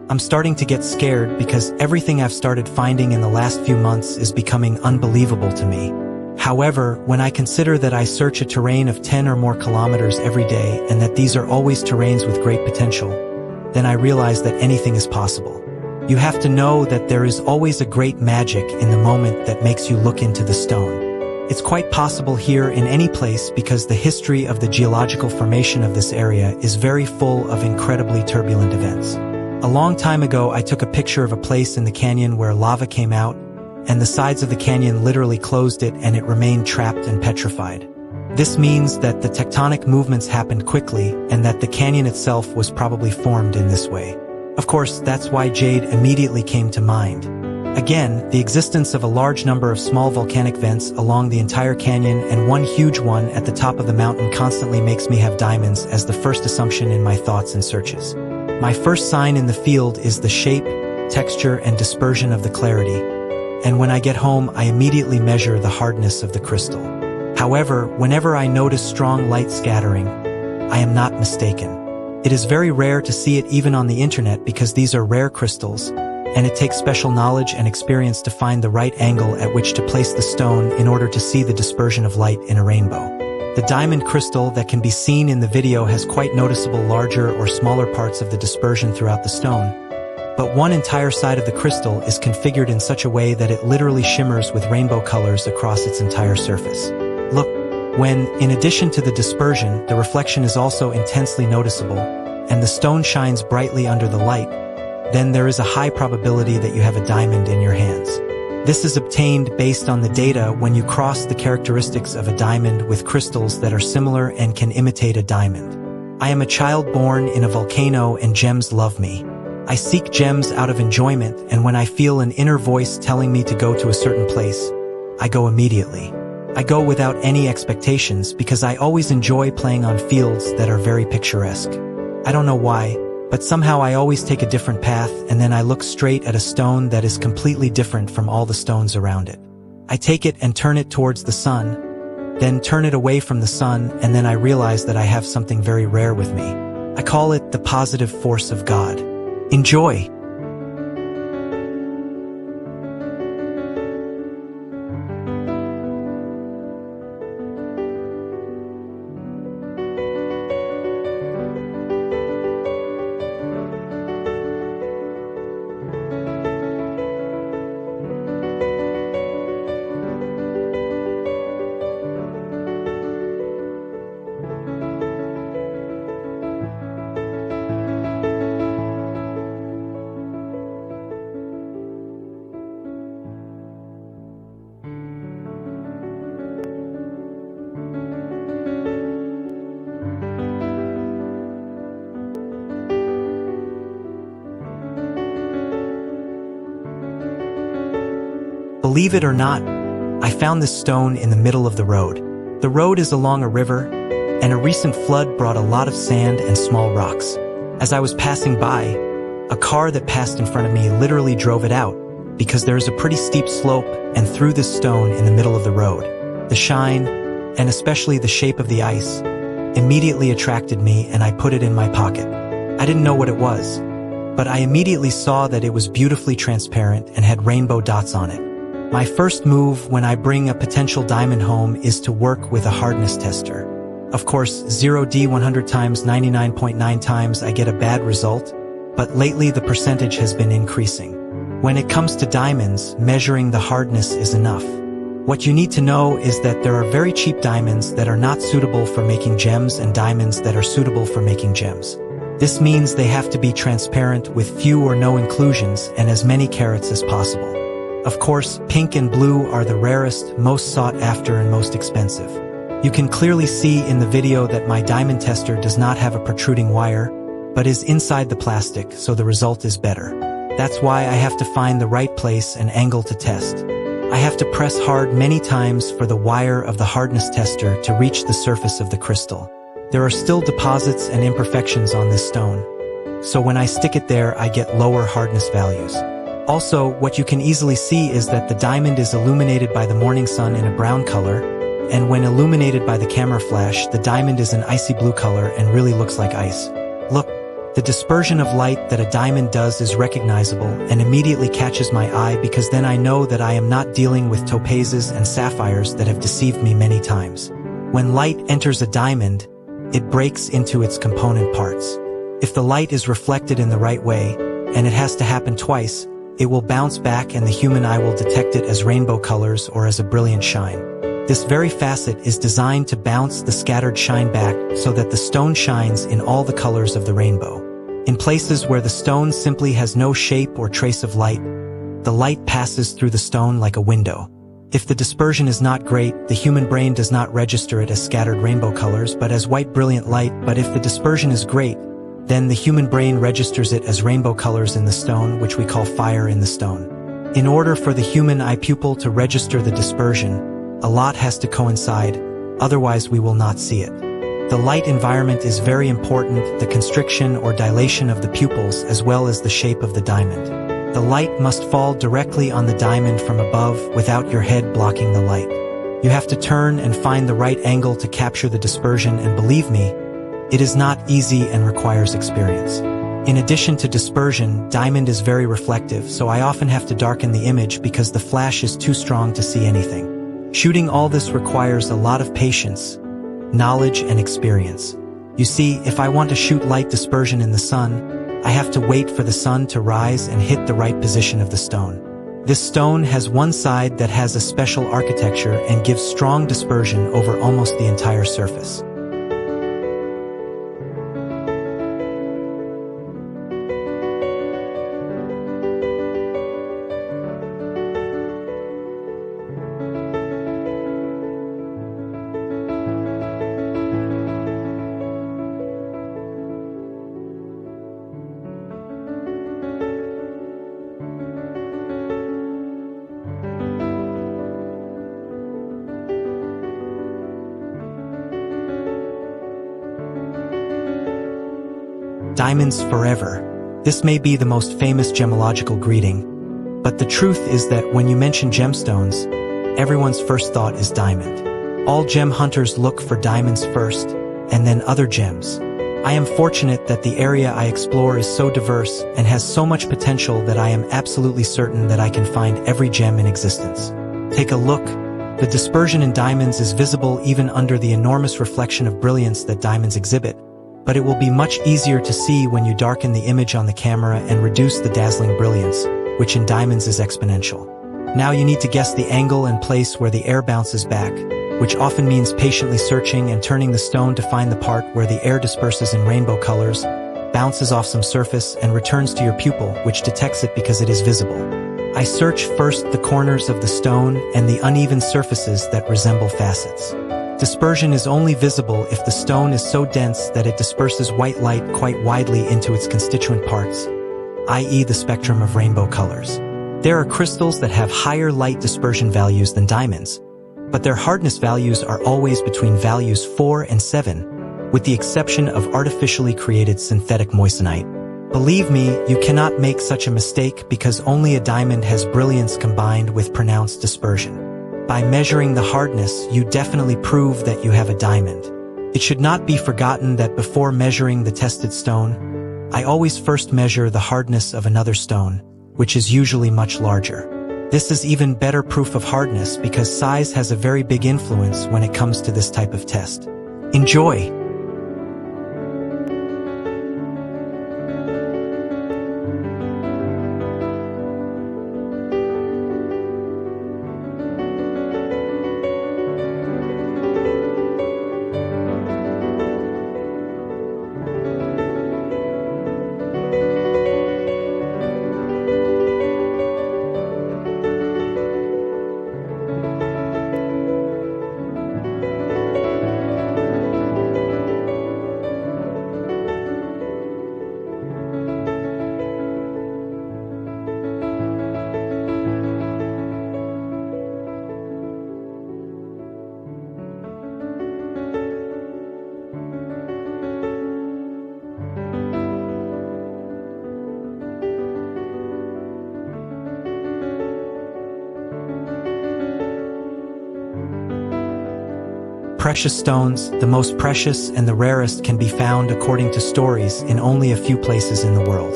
I'm starting to get scared because everything I've started finding in the last few months is becoming unbelievable to me. However, when I consider that I search a terrain of 10 or more kilometers every day and that these are always terrains with great potential, then I realize that anything is possible. You have to know that there is always a great magic in the moment that makes you look into the stone. It's quite possible here in any place because the history of the geological formation of this area is very full of incredibly turbulent events. A long time ago, I took a picture of a place in the canyon where lava came out, and the sides of the canyon literally closed it and it remained trapped and petrified. This means that the tectonic movements happened quickly and that the canyon itself was probably formed in this way. Of course, that's why jade immediately came to mind. Again, the existence of a large number of small volcanic vents along the entire canyon and one huge one at the top of the mountain constantly makes me have diamonds as the first assumption in my thoughts and searches. My first sign in the field is the shape, texture, and dispersion of the clarity, and when I get home I immediately measure the hardness of the crystal. However, whenever I notice strong light scattering, I am not mistaken. It is very rare to see it even on the internet because these are rare crystals, and it takes special knowledge and experience to find the right angle at which to place the stone in order to see the dispersion of light in a rainbow. The diamond crystal that can be seen in the video has quite noticeable larger or smaller parts of the dispersion throughout the stone, but one entire side of the crystal is configured in such a way that it literally shimmers with rainbow colors across its entire surface. Look, when, in addition to the dispersion, the reflection is also intensely noticeable, and the stone shines brightly under the light, then there is a high probability that you have a diamond in your hands. This is obtained based on the data when you cross the characteristics of a diamond with crystals that are similar and can imitate a diamond. I am a child born in a volcano and gems love me. I seek gems out of enjoyment, and when I feel an inner voice telling me to go to a certain place, I go immediately. I go without any expectations because I always enjoy playing on fields that are very picturesque. I don't know why, but somehow I always take a different path and then I look straight at a stone that is completely different from all the stones around it. I take it and turn it towards the sun, then turn it away from the sun, and then I realize that I have something very rare with me. I call it the positive force of God. Enjoy! Believe it or not, I found this stone in the middle of the road. The road is along a river, and a recent flood brought a lot of sand and small rocks. As I was passing by, a car that passed in front of me literally drove it out, because there is a pretty steep slope and threw this stone in the middle of the road. The shine, and especially the shape of the ice, immediately attracted me and I put it in my pocket. I didn't know what it was, but I immediately saw that it was beautifully transparent and had rainbow dots on it. My first move when I bring a potential diamond home is to work with a hardness tester. Of course, 0D 100 times 99.9 times I get a bad result, but lately the percentage has been increasing. When it comes to diamonds, measuring the hardness is enough. What you need to know is that there are very cheap diamonds that are not suitable for making gems and diamonds that are suitable for making gems. This means they have to be transparent with few or no inclusions and as many carats as possible. Of course, pink and blue are the rarest, most sought after, and most expensive. You can clearly see in the video that my diamond tester does not have a protruding wire, but is inside the plastic, so the result is better. That's why I have to find the right place and angle to test. I have to press hard many times for the wire of the hardness tester to reach the surface of the crystal. There are still deposits and imperfections on this stone, so when I stick it there I get lower hardness values. Also, what you can easily see is that the diamond is illuminated by the morning sun in a brown color, and when illuminated by the camera flash, the diamond is an icy blue color and really looks like ice. Look, The dispersion of light that a diamond does is recognizable and immediately catches my eye because then I know that I am not dealing with topazes and sapphires that have deceived me many times. When light enters a diamond, it breaks into its component parts. If the light is reflected in the right way, and it has to happen twice, it will bounce back and the human eye will detect it as rainbow colors or as a brilliant shine. This very facet is designed to bounce the scattered shine back so that the stone shines in all the colors of the rainbow. In places where the stone simply has no shape or trace of light, the light passes through the stone like a window. If the dispersion is not great, the human brain does not register it as scattered rainbow colors but as white brilliant light. But if the dispersion is great, then the human brain registers it as rainbow colors in the stone, which we call fire in the stone. In order for the human eye pupil to register the dispersion, a lot has to coincide, otherwise we will not see it. The light environment is very important, the constriction or dilation of the pupils as well as the shape of the diamond. The light must fall directly on the diamond from above without your head blocking the light. You have to turn and find the right angle to capture the dispersion, and believe me, it is not easy and requires experience. In addition to dispersion, diamond is very reflective, so I often have to darken the image because the flash is too strong to see anything. Shooting all this requires a lot of patience, knowledge, and experience. You see, if I want to shoot light dispersion in the sun, I have to wait for the sun to rise and hit the right position of the stone. This stone has one side that has a special architecture and gives strong dispersion over almost the entire surface. Diamonds forever. This may be the most famous gemological greeting, but the truth is that when you mention gemstones, everyone's first thought is diamond. All gem hunters look for diamonds first, and then other gems. I am fortunate that the area I explore is so diverse and has so much potential that I am absolutely certain that I can find every gem in existence. Take a look. The dispersion in diamonds is visible even under the enormous reflection of brilliance that diamonds exhibit, but it will be much easier to see when you darken the image on the camera and reduce the dazzling brilliance, which in diamonds is exponential. Now you need to guess the angle and place where the air bounces back, which often means patiently searching and turning the stone to find the part where the air disperses in rainbow colors, bounces off some surface, and returns to your pupil, which detects it because it is visible. I search first the corners of the stone and the uneven surfaces that resemble facets. Dispersion is only visible if the stone is so dense that it disperses white light quite widely into its constituent parts, i.e. the spectrum of rainbow colors. There are crystals that have higher light dispersion values than diamonds, but their hardness values are always between values 4 and 7, with the exception of artificially created synthetic moissanite. Believe me, you cannot make such a mistake because only a diamond has brilliance combined with pronounced dispersion. By measuring the hardness, you definitely prove that you have a diamond. It should not be forgotten that before measuring the tested stone, I always first measure the hardness of another stone, which is usually much larger. This is even better proof of hardness because size has a very big influence when it comes to this type of test. Enjoy! Precious stones, the most precious and the rarest, can be found, according to stories, in only a few places in the world.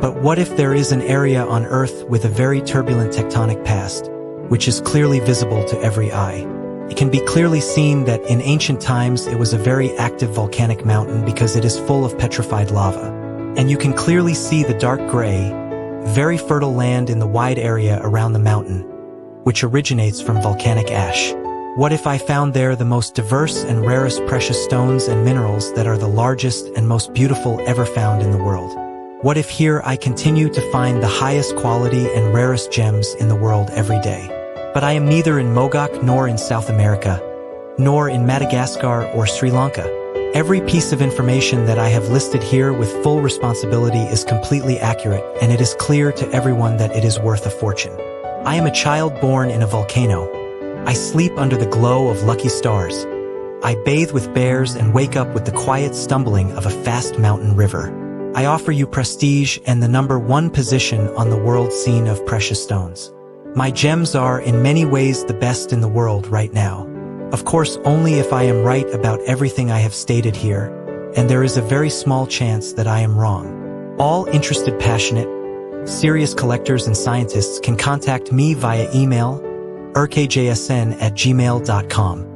But what if there is an area on Earth with a very turbulent tectonic past, which is clearly visible to every eye? It can be clearly seen that in ancient times it was a very active volcanic mountain because it is full of petrified lava. And you can clearly see the dark gray, very fertile land in the wide area around the mountain, which originates from volcanic ash. What if I found there the most diverse and rarest precious stones and minerals that are the largest and most beautiful ever found in the world? What if here I continue to find the highest quality and rarest gems in the world every day? But I am neither in Mogok nor in South America, nor in Madagascar or Sri Lanka. Every piece of information that I have listed here with full responsibility is completely accurate, and it is clear to everyone that it is worth a fortune. I am a child born in a volcano. I sleep under the glow of lucky stars. I bathe with bears and wake up with the quiet stumbling of a fast mountain river. I offer you prestige and the #1 position on the world scene of precious stones. My gems are in many ways the best in the world right now. Of course, only if I am right about everything I have stated here, and there is a very small chance that I am wrong. All interested, passionate, serious collectors and scientists can contact me via email, urkjsn@gmail.com.